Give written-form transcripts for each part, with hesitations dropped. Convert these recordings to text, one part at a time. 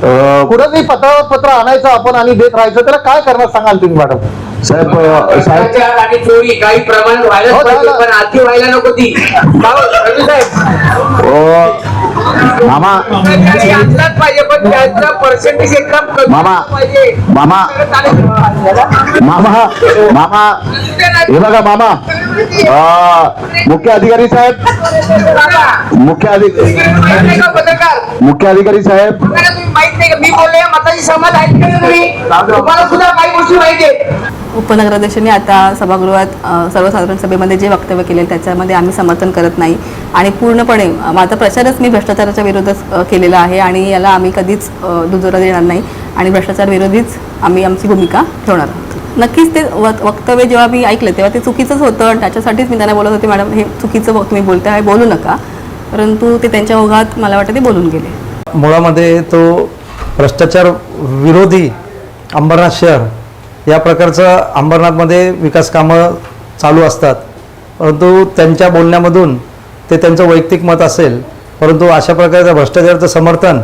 कुठंही पत्र आणायचं आपण आणि देत राहायचं, त्याला काय करणार सांगाल तुम्ही मॅडम? साहेब भ्रष्टाचार आणि चोरी काही प्रमाणात व्हायलाच पाहिजे, पण अति व्हायला नको ती. मामा आणलाच पाहिजे, पण त्याचा पर्सेंटेज एकदम कमी मामा पाहिजे. मामा मामा मामा हे बघा मामा, मुख्य अधिकारी साहेब, मुख्य अधिकारी साहेब, माहित नाही का मी बोलले मताची समाज आहेत का तुम्ही? तुम्हाला सुद्धा काही गोष्टी माहिती आहेत. उपनगराध्यक्षांनी आता सभागृहात सर्वसाधारण सभेमध्ये जे वक्तव्य केले त्याच्यामध्ये आम्ही समर्थन करत नाही आणि पूर्णपणे माझा प्रचारच मी भ्रष्टाचाराच्या विरोधात केलेला आहे आणि याला आम्ही कधीच दुजोरा देणार नाही आणि भ्रष्टाचार विरोधीच आम्ही आमची भूमिका ठेवणार आहोत. नक्कीच ते वक्तव्य जेव्हा मी ऐकलं तेव्हा ते चुकीचंच होतं आणि त्याच्यासाठीच मी त्यांना बोलत होते, मॅडम हे चुकीचं तुम्ही बोलताय, बोलू नका. परंतु ते त्यांच्या ओघात मला वाटतं ते बोलून गेले. मुळामध्ये तो भ्रष्टाचार विरोधी अंबरनाथ शहर या प्रकारचं अंबरनाथमध्ये विकास कामं चालू असतात, परंतु त्यांच्या बोलण्यामधून ते त्यांचं वैयक्तिक मत असेल, परंतु अशा प्रकारचं भ्रष्टाचाराचं समर्थन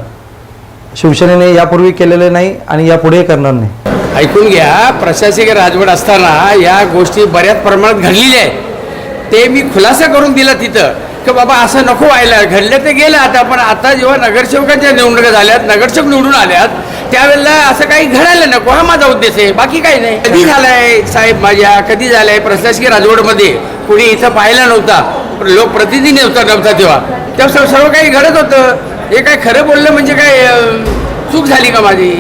शिवसेनेने यापूर्वी केलेले नाही आणि यापुढे करणार नाही. ऐकून घ्या, प्रशासकीय राजवट असताना या गोष्टी बऱ्याच प्रमाणात घडलेल्या आहेत. ते मी खुलासा करून दिला तिथं की बाबा असं नको व्हायला, घडलं ते गेलं आता. पण आता जेव्हा नगरसेवकांच्या निवडणुका झाल्यात, नगरसेवक निवडून आल्यात, त्यावेळेला असं काही घडायला नको, हा माझा उद्देश आहे, बाकी काही नाही. कधी झालंय साहेब माझ्या, कधी झालंय प्रशासकीय राजवटमध्ये कोणी इथं पाहिला नव्हता, लोकप्रतिनिधी नव्हता तेव्हा सर्व काही घडत होतं. हे काय खरं बोललं म्हणजे काय चूक झाली का माझी?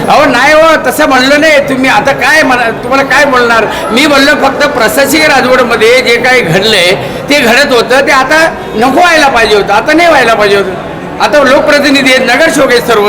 अहो नाही हो, तसं म्हणलं नाही तुम्ही. आता काय तुम्हाला काय बोलणार मी? बोललो फक्त प्रशासकीय राजवटमध्ये जे काही घडलंय ते घडत होतं, ते आता नको व्हायला पाहिजे होतं, आता नाही व्हायला पाहिजे होतं. आता लोकप्रतिनिधी आहेत, नगरसेवक आहेत सर्व.